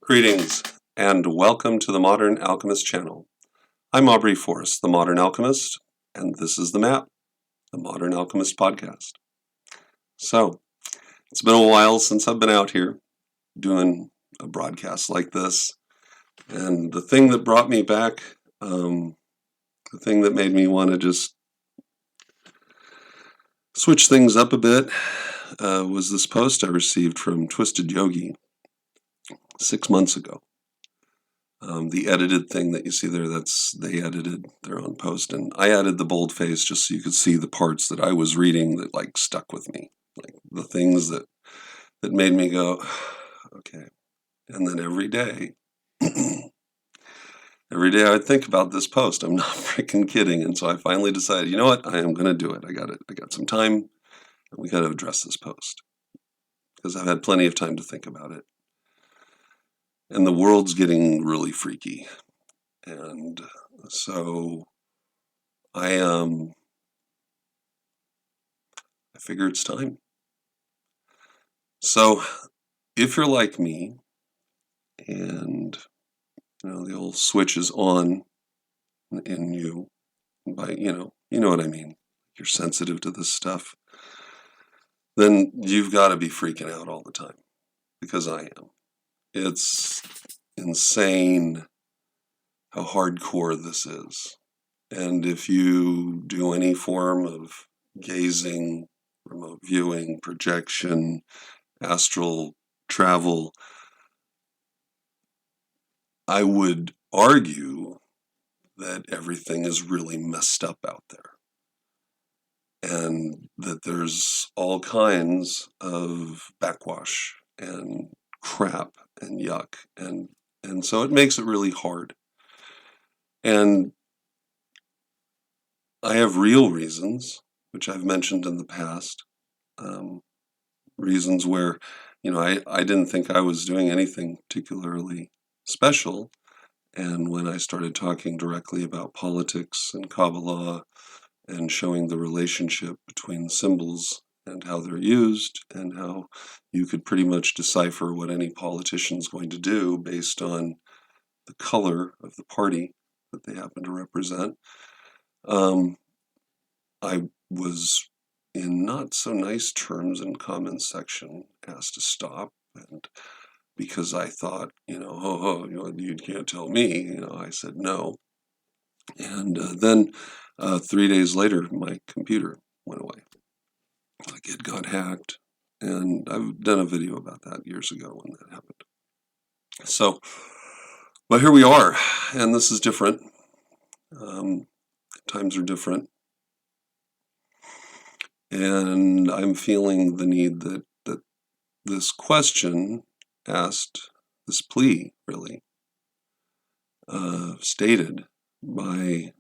Greetings, and welcome to the Modern Alchemist channel. I'm Aubrey Forrest, the Modern Alchemist, and this is the M.A.P, the Modern Alchemist podcast. So, it's been a while since I've been out here doing a broadcast like this, and the thing that brought me back, the thing that made me want to just switch things up a bit, was this post I received from Twisted Yogi 6 months ago. The edited thing that you see there, they edited their own post, and I added the boldface just so you could see the parts that I was reading that like stuck with me, like the things that made me go, okay. And then every day I would think about this post. I'm not freaking kidding. And so I finally decided, you know what, I am going to do it. I got some time, and we got to address this post because I've had plenty of time to think about it. And the world's getting really freaky. And so I figure it's time. So if you're like me and the old switch is on in you, by you know what I mean, you're sensitive to this stuff, then you've got to be freaking out all the time, because I am. It's insane how hardcore this is. And if you do any form of gazing, remote viewing, projection, astral travel, I would argue that everything is really messed up out there. And that there's all kinds of backwash and crap and yuck. And so it makes it really hard. And I have real reasons, which I've mentioned in the past, reasons where, I didn't think I was doing anything particularly special. And when I started talking directly about politics and Kabbalah and showing the relationship between symbols and how they're used and how you could pretty much decipher what any politician's going to do based on the color of the party that they happen to represent, I was, in not so nice terms in comments section, asked to stop, and because I thought, you can't tell me, I said no. And then 3 days later, my computer went away. Like it got hacked. And I've done a video about that years ago when that happened. So, but here we are, and this is different. Times are different. And I'm feeling the need that this question asked, this plea really, stated by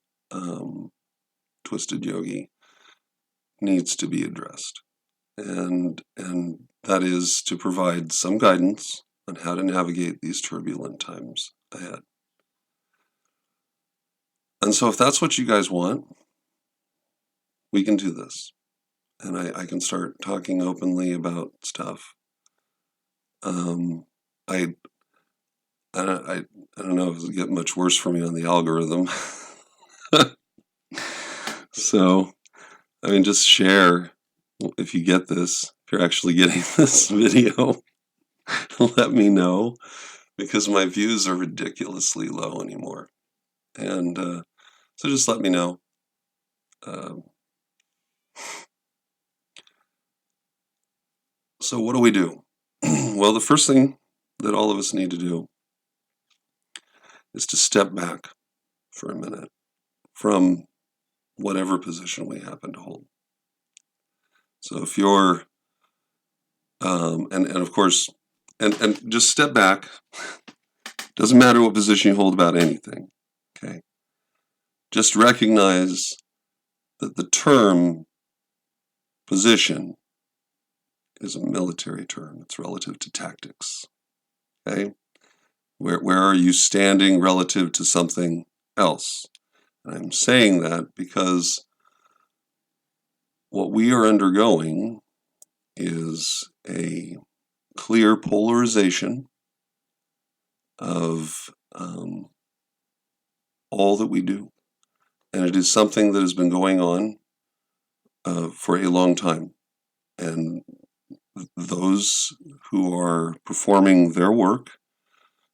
Twisted Yogi, needs to be addressed. And that is to provide some guidance on how to navigate these turbulent times ahead. And so if that's what you guys want, we can do this. And I can start talking openly about stuff. I don't know if it'll get much worse for me on the algorithm. So, just share if you get this, if you're actually getting this video, let me know, because my views are ridiculously low anymore. And so just let me know. So what do we do? Well, the first thing that all of us need to do is to step back for a minute from whatever position we happen to hold. So if you're, and of course, and just step back. Doesn't matter what position you hold about anything, okay? Just recognize that the term position is a military term. It's relative to tactics, okay? Where are you standing relative to something else? And I'm saying that because what we are undergoing is a clear polarization of all that we do. And it is something that has been going on for a long time. And those who are performing their work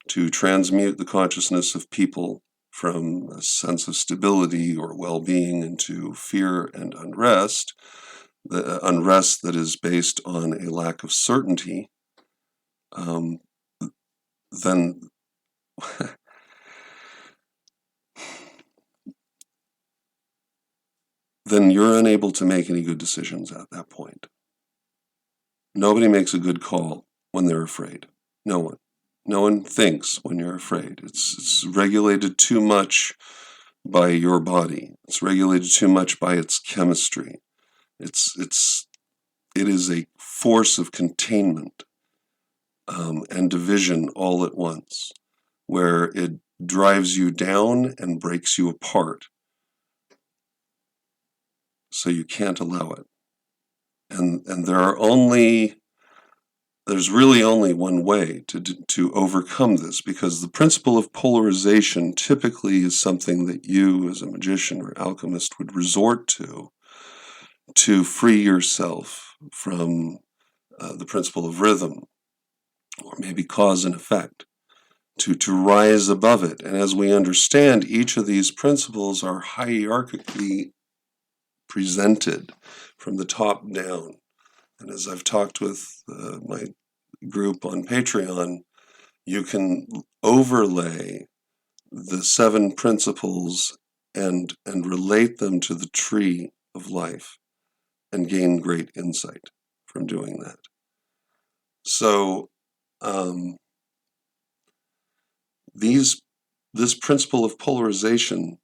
to transmute the consciousness of people from a sense of stability or well-being into fear and unrest, the unrest that is based on a lack of certainty, then then you're unable to make any good decisions at that point. Nobody makes a good call when they're afraid. No one. No one thinks when you're afraid. It's regulated too much by your body. It's regulated too much by its chemistry. It is a force of containment and division all at once, where it drives you down and breaks you apart. So you can't allow it. And there's really only one way to overcome this, because the principle of polarization typically is something that you as a magician or alchemist would resort to free yourself from the principle of rhythm, or maybe cause and effect, to rise above it. And as we understand, each of these principles are hierarchically presented from the top down. And as I've talked with my group on Patreon, you can overlay the 7 principles and relate them to the tree of life and gain great insight from doing that. So this principle of polarization,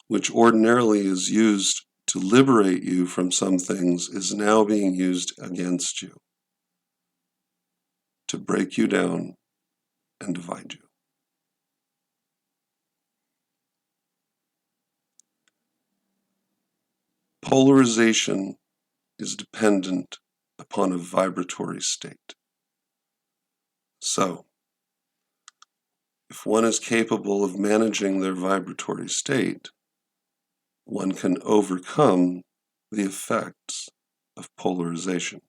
which ordinarily is used to liberate you from some things, is now being used against you, to break you down and divide you. Polarization is dependent upon a vibratory state. So, if one is capable of managing their vibratory state, one can overcome the effects of polarization.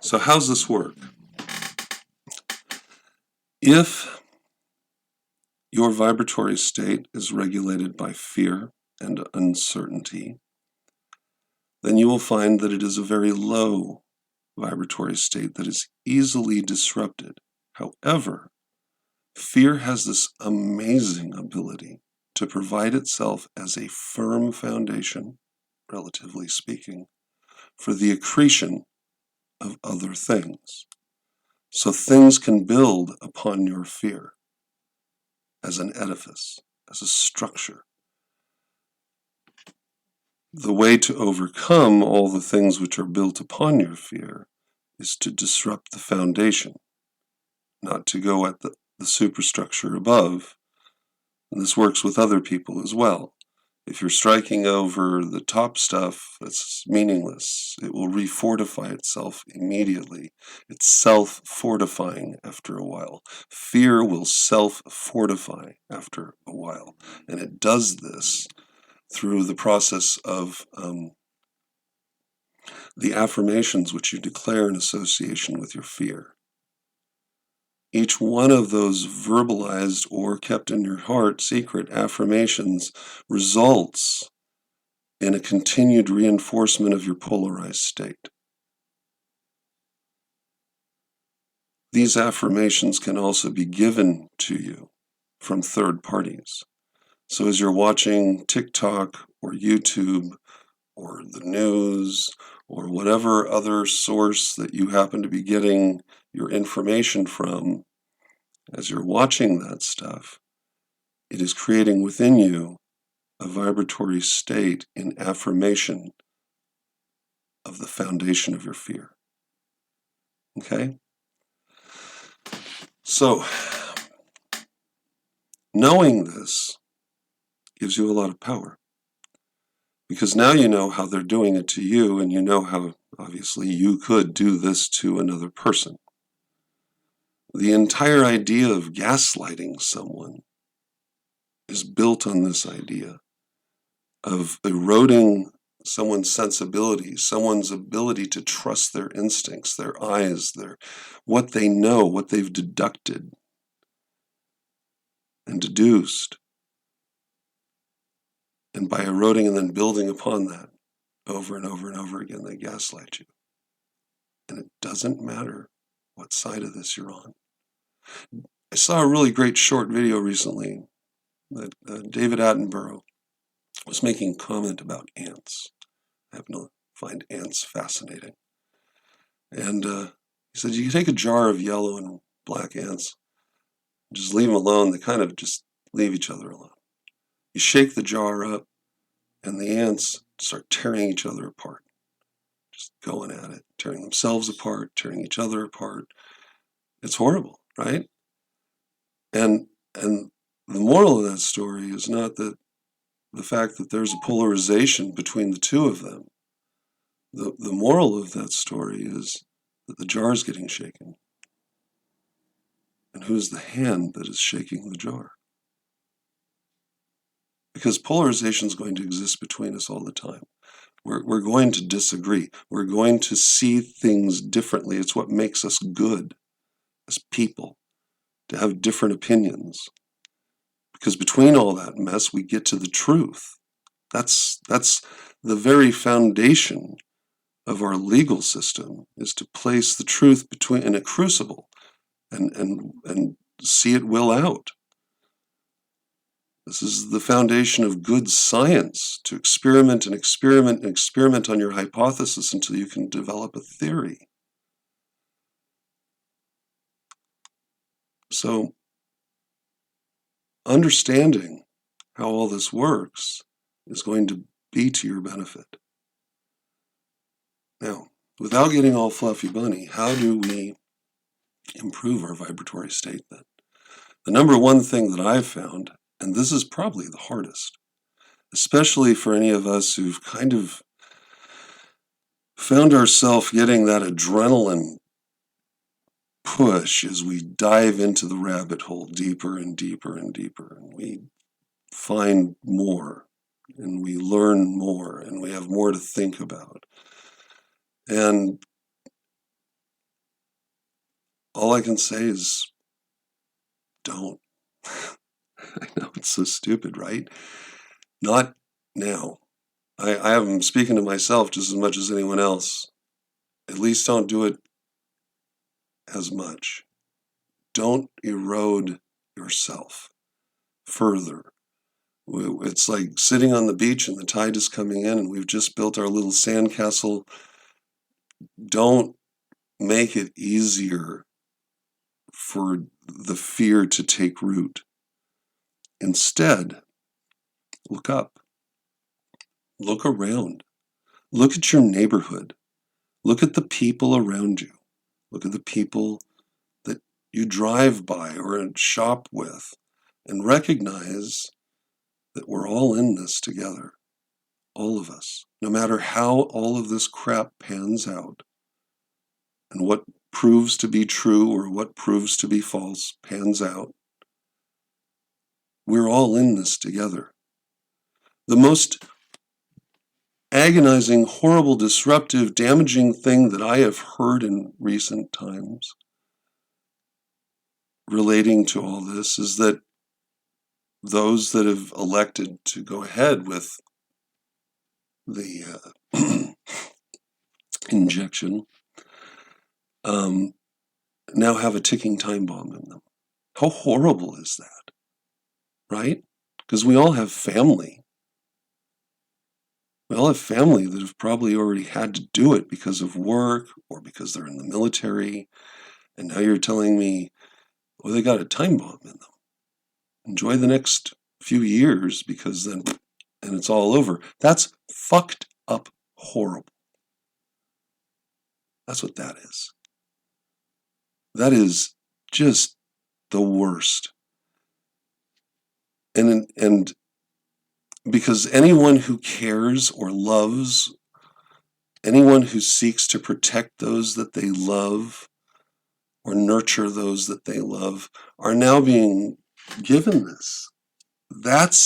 So how's this work? If your vibratory state is regulated by fear and uncertainty, then you will find that it is a very low vibratory state that is easily disrupted. However, fear has this amazing ability to provide itself as a firm foundation, relatively speaking, for the accretion of other things. So things can build upon your fear as an edifice, as a structure. The way to overcome all the things which are built upon your fear is to disrupt the foundation, not to go at the superstructure above. And this works with other people as well. If you're striking over the top stuff that's meaningless, it will refortify itself immediately. It's self-fortifying after a while. Fear will self-fortify after a while. And it does this through the process of the affirmations which you declare in association with your fear. Each one of those verbalized or kept in your heart secret affirmations results in a continued reinforcement of your polarized state. These affirmations can also be given to you from third parties. So as you're watching TikTok or YouTube or the news or whatever other source that you happen to be getting your information from, as you're watching that stuff, it is creating within you a vibratory state in affirmation of the foundation of your fear. Okay? So, knowing this gives you a lot of power. Because now you know how they're doing it to you, and you know how, obviously, you could do this to another person. The entire idea of gaslighting someone is built on this idea of eroding someone's sensibility, someone's ability to trust their instincts, their eyes, what they know, what they've deducted and deduced. And by eroding and then building upon that over and over and over again, they gaslight you. And it doesn't matter what side of this you're on. I saw a really great short video recently that David Attenborough was making a comment about ants. I find ants fascinating. And he said, you can take a jar of yellow and black ants, just leave them alone. They kind of just leave each other alone. You shake the jar up, and the ants start tearing each other apart. Just going at it, tearing themselves apart, tearing each other apart. It's horrible, right? And the moral of that story is not that the fact that there's a polarization between the two of them. The moral of that story is that the jar is getting shaken. And who's the hand that is shaking the jar? Because polarization is going to exist between us all the time. We're going to disagree. We're going to see things differently. It's what makes us good as people, to have different opinions. Because between all that mess, we get to the truth. That's the very foundation of our legal system, is to place the truth in a crucible and see it will out. This is the foundation of good science, to experiment and experiment and experiment on your hypothesis until you can develop a theory. So, understanding how all this works is going to be to your benefit. Now, without getting all fluffy bunny, how do we improve our vibratory state then? The number one thing that I've found, and this is probably the hardest, especially for any of us who've kind of found ourselves getting that adrenaline push as we dive into the rabbit hole deeper and deeper and deeper, and we find more, and we learn more, and we have more to think about. And all I can say is, don't. I know it's so stupid, right? Not now. I am speaking to myself just as much as anyone else. At least don't do it as much. Don't erode yourself further. It's like sitting on the beach and the tide is coming in and we've just built our little sandcastle. Don't make it easier for the fear to take root. Instead, look up. Look around. Look at your neighborhood. Look at the people around you. Look at the people that you drive by or shop with, and recognize that we're all in this together. All of us. No matter how all of this crap pans out, and what proves to be true or what proves to be false pans out, we're all in this together. The most agonizing, horrible, disruptive, damaging thing that I have heard in recent times relating to all this is that those that have elected to go ahead with the injection now have a ticking time bomb in them. How horrible is that? Right? Because we all have family. We all have family that have probably already had to do it because of work or because they're in the military. And now you're telling me, well, they got a time bomb in them. Enjoy the next few years because then, and it's all over. That's fucked up horrible. That's what that is. That is just the worst. And because anyone who cares or loves, anyone who seeks to protect those that they love, or nurture those that they love are now being given this. That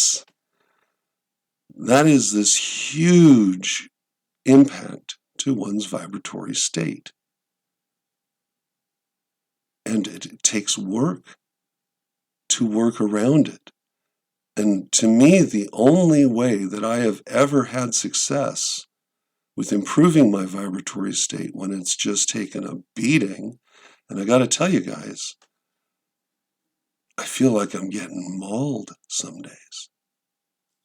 is this huge impact to one's vibratory state. And it takes work to work around it. And to me, the only way that I have ever had success with improving my vibratory state when it's just taken a beating, and I got to tell you guys, I feel like I'm getting mauled some days.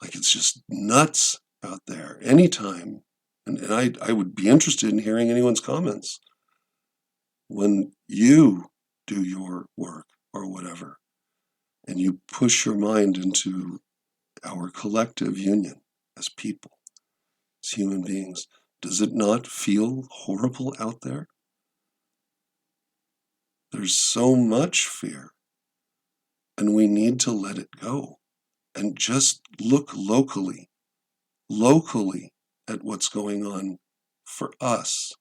Like it's just nuts out there anytime. And I would be interested in hearing anyone's comments when you do your work or whatever, and you push your mind into our collective union as people, as human beings. Does it not feel horrible out there? There's so much fear, and we need to let it go and just look locally at what's going on for us.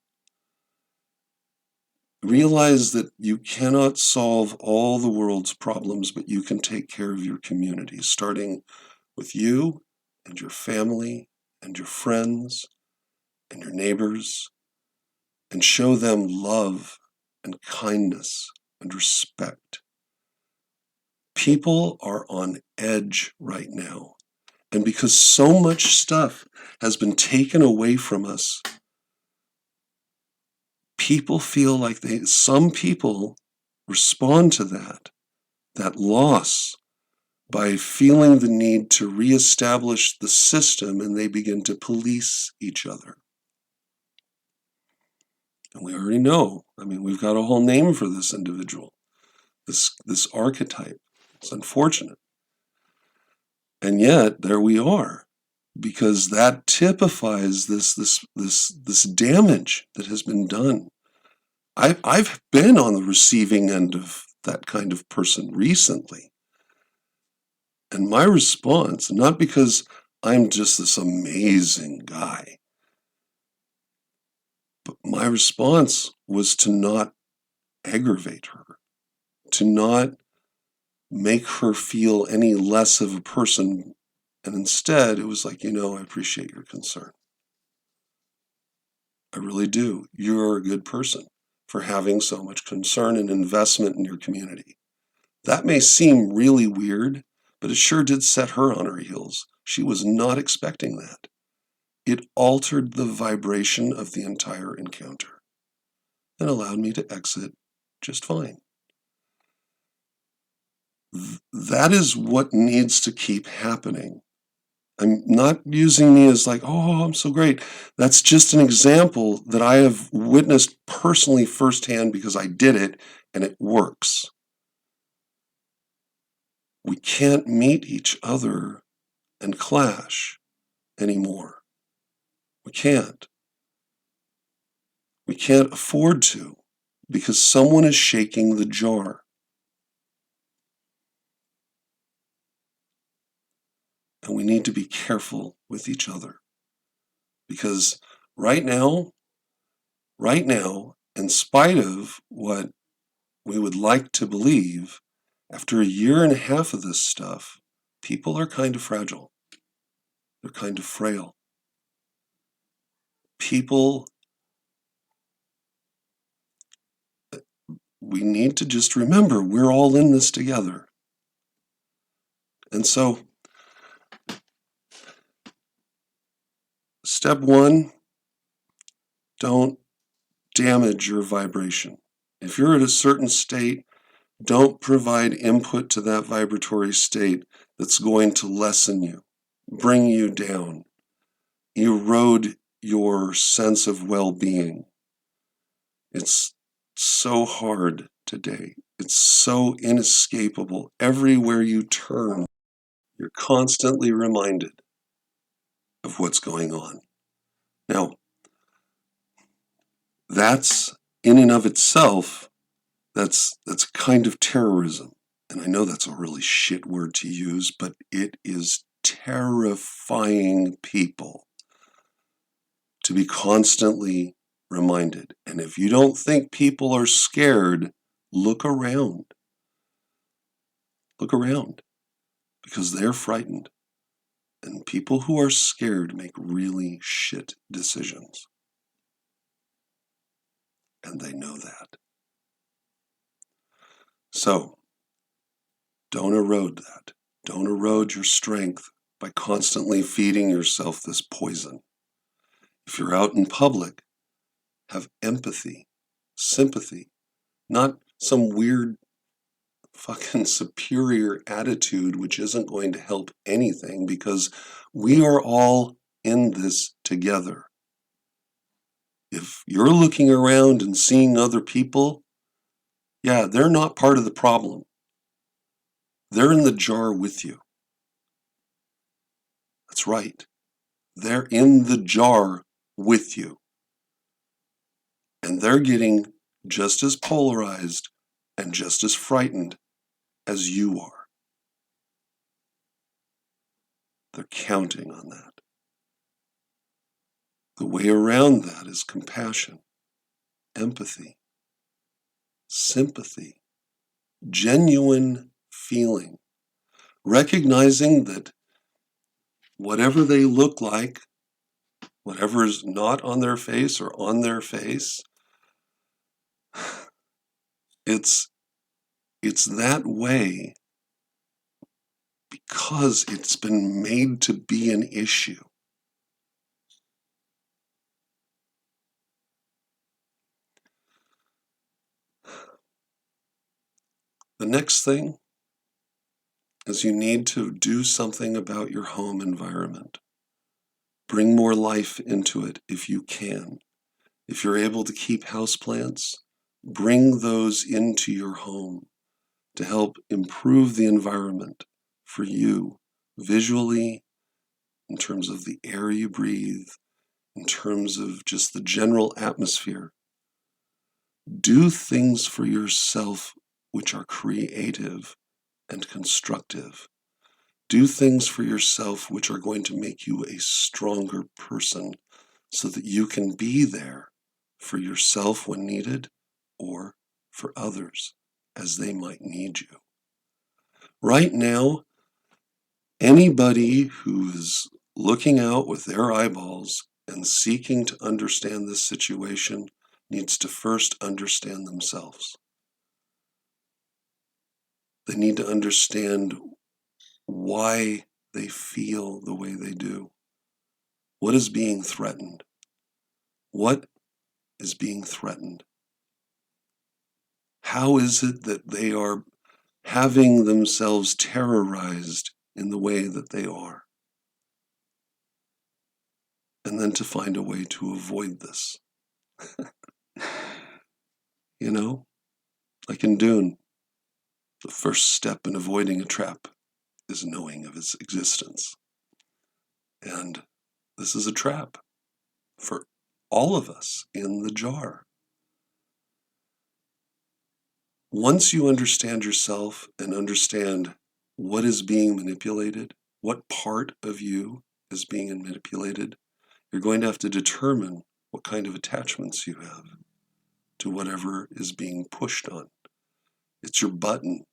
Realize that you cannot solve all the world's problems, but you can take care of your community, starting with you and your family and your friends and your neighbors, and show them love and kindness and respect. People are on edge right now. And because so much stuff has been taken away from us, people feel like some people respond to that loss by feeling the need to reestablish the system, and they begin to police each other. And we already know, we've got a whole name for this individual, this archetype. It's unfortunate. And yet, there we are, because that typifies this damage that has been done. I've been on the receiving end of that kind of person recently. And my response, not because I'm just this amazing guy, but my response was to not aggravate her, to not make her feel any less of a person. And instead, it was like, I appreciate your concern. I really do. You're a good person for having so much concern and investment in your community. That may seem really weird, but it sure did set her on her heels. She was not expecting that. It altered the vibration of the entire encounter and allowed me to exit just fine. That is what needs to keep happening. I'm not using me as like, oh, I'm so great. That's just an example that I have witnessed personally firsthand because I did it and it works. We can't meet each other and clash anymore. We can't. We can't afford to because someone is shaking the jar. And we need to be careful with each other. Because right now, in spite of what we would like to believe, after a year and a half of this stuff, people are kind of fragile. They're kind of frail. We need to just remember we're all in this together. And so, step one, don't damage your vibration. If you're at a certain state, don't provide input to that vibratory state that's going to lessen you, bring you down, erode your sense of well-being. It's so hard today. It's so inescapable. Everywhere you turn, you're constantly reminded of what's going on. Now, that's in and of itself, that's a kind of terrorism. And I know that's a really shit word to use, but it is terrifying people to be constantly reminded. And if you don't think people are scared, Look around. Look around. Because they're frightened. And people who are scared make really shit decisions. And they know that. So, don't erode that. Don't erode your strength by constantly feeding yourself this poison. If you're out in public, have empathy, sympathy, not some weird fucking superior attitude which isn't going to help anything, because we are all in this together. If you're looking around and seeing other people, yeah, they're not part of the problem. They're in the jar with you. That's right. They're in the jar with you. And they're getting just as polarized and just as frightened as you are. They're counting on that. The way around that is compassion, empathy, sympathy, genuine feeling, recognizing that whatever they look like, whatever is not on their face or on their face, it's that way because it's been made to be an issue. The next thing is you need to do something about your home environment. Bring more life into it if you can. If you're able to keep houseplants, bring those into your home to help improve the environment for you visually, in terms of the air you breathe, in terms of just the general atmosphere. Do things for yourself which are creative and constructive. Do things for yourself which are going to make you a stronger person so that you can be there for yourself when needed or for others as they might need you. Right now, anybody who is looking out with their eyeballs and seeking to understand this situation needs to first understand themselves. They need to understand why they feel the way they do. What is being threatened? What is being threatened? How is it that they are having themselves terrorized in the way that they are? And then to find a way to avoid this. You know, like in Dune, the first step in avoiding a trap is knowing of its existence. And this is a trap for all of us in the jar. Once you understand yourself and understand what is being manipulated, what part of you is being manipulated, you're going to have to determine what kind of attachments you have to whatever is being pushed on. It's your button.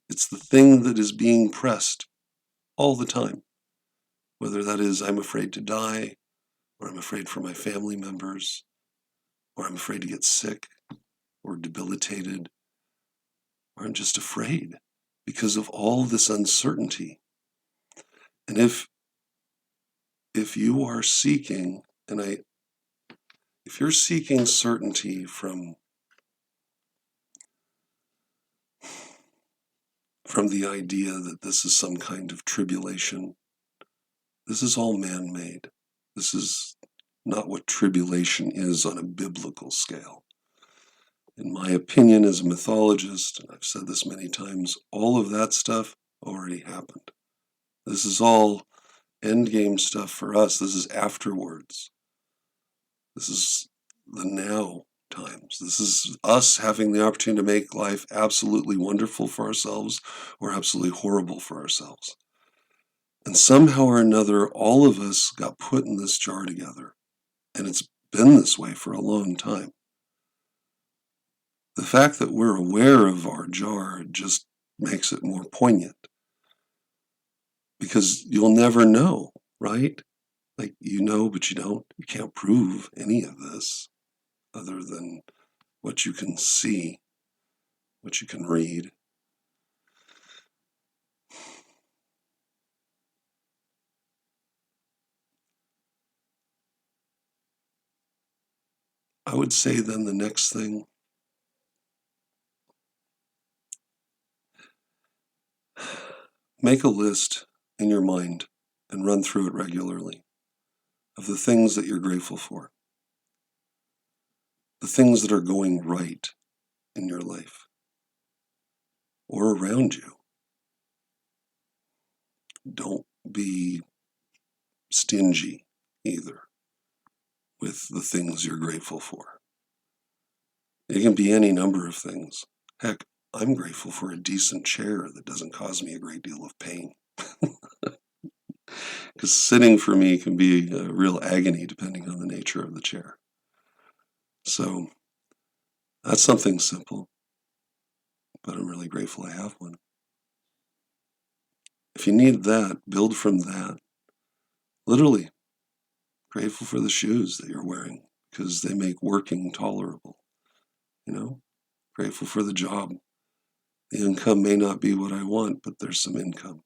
It's the thing that is being pressed all the time. Whether that is, I'm afraid to die, or I'm afraid for my family members, or I'm afraid to get sick, or debilitated, or I'm just afraid because of all this uncertainty. And if you are seeking, if you're seeking certainty from the idea that this is some kind of tribulation, this is all man-made. This is not what tribulation is on a biblical scale. In my opinion as a mythologist, and I've said this many times, all of that stuff already happened. This is all endgame stuff for us. This is afterwards. This is the now times. This is us having the opportunity to make life absolutely wonderful for ourselves or absolutely horrible for ourselves. And somehow or another, all of us got put in this jar together. And it's been this way for a long time. the fact that we're aware of our jar just makes it more poignant. Because you'll never know, right? Like, you know, but you don't. You can't prove any of this other than what you can see, what you can read. I would say then the next thing, make a list in your mind and run through it regularly of the things that you're grateful for, the things that are going right in your life or around you. Don't be stingy either with the things you're grateful for. It can be any number of things. Heck, I'm grateful for a decent chair that doesn't cause me a great deal of pain. Because sitting for me can be a real agony depending on the nature of the chair. So that's something simple, but I'm really grateful I have one. If you need that, build from that. Literally, grateful for the shoes that you're wearing because they make working tolerable. You know, grateful for the job. The income may not be what I want, but there's some income.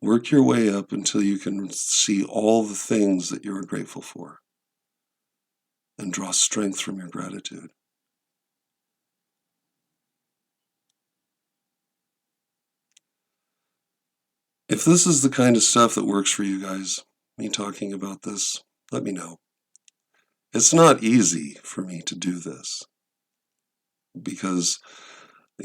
Work your way up until you can see all the things that you're grateful for and draw strength from your gratitude. If this is the kind of stuff that works for you guys, me talking about this, let me know. It's not easy for me to do this because,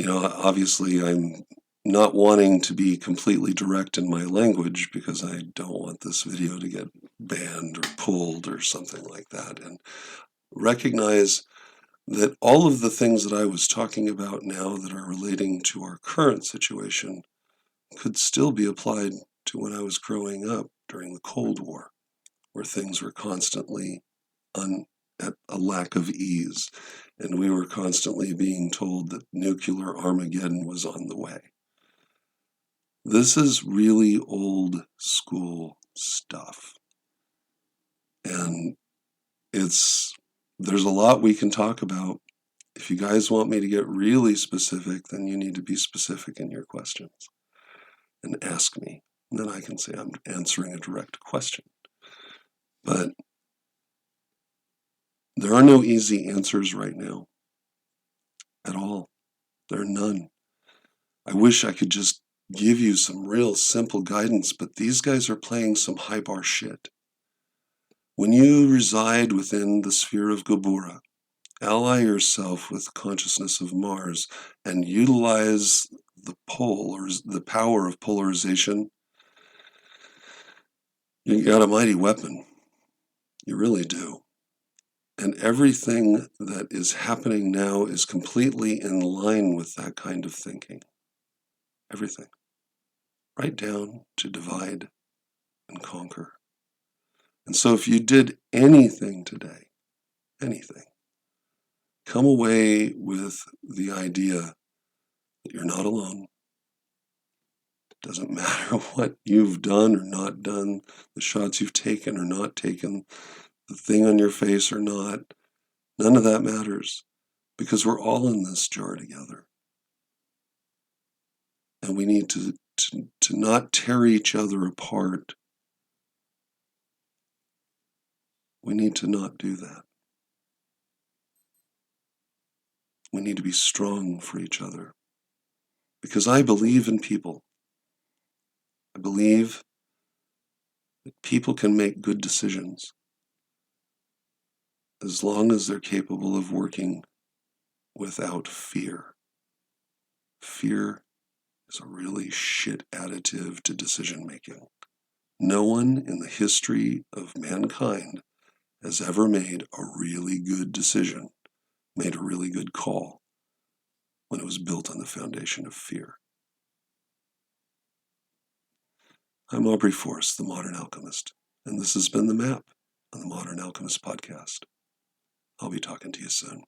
obviously I'm not wanting to be completely direct in my language because I don't want this video to get banned or pulled or something like that. And recognize that all of the things that I was talking about now that are relating to our current situation could still be applied to when I was growing up during the Cold War, where things were constantly at a lack of ease, and we were constantly being told that nuclear Armageddon was on the way. This is really old school stuff. And there's a lot we can talk about. If you guys want me to get really specific, then you need to be specific in your questions and ask me. And then I can say I'm answering a direct question. But there are no easy answers right now at all. There are none. I wish I could just give you some real simple guidance, but these guys are playing some high bar shit. When you reside within the sphere of Gabura, ally yourself with consciousness of Mars and utilize the pole or the power of polarization, you got a mighty weapon. You really do. And everything that is happening now is completely in line with that kind of thinking. Everything. Right down to divide and conquer. And so if you did anything today, anything, come away with the idea that you're not alone. It doesn't matter what you've done or not done, the shots you've taken or not taken, the thing on your face or not. None of that matters because we're all in this jar together. And we need to not tear each other apart. We need to not do that. We need to be strong for each other. Because I believe in people. I believe that people can make good decisions as long as they're capable of working without fear. Fear is a really shit additive to decision making. No one in the history of mankind has ever made a really good decision, made a really good call when it was built on the foundation of fear. I'm Aubrey Force, the Modern Alchemist, and this has been the M.A.P on the Modern Alchemist podcast. I'll be talking to you soon.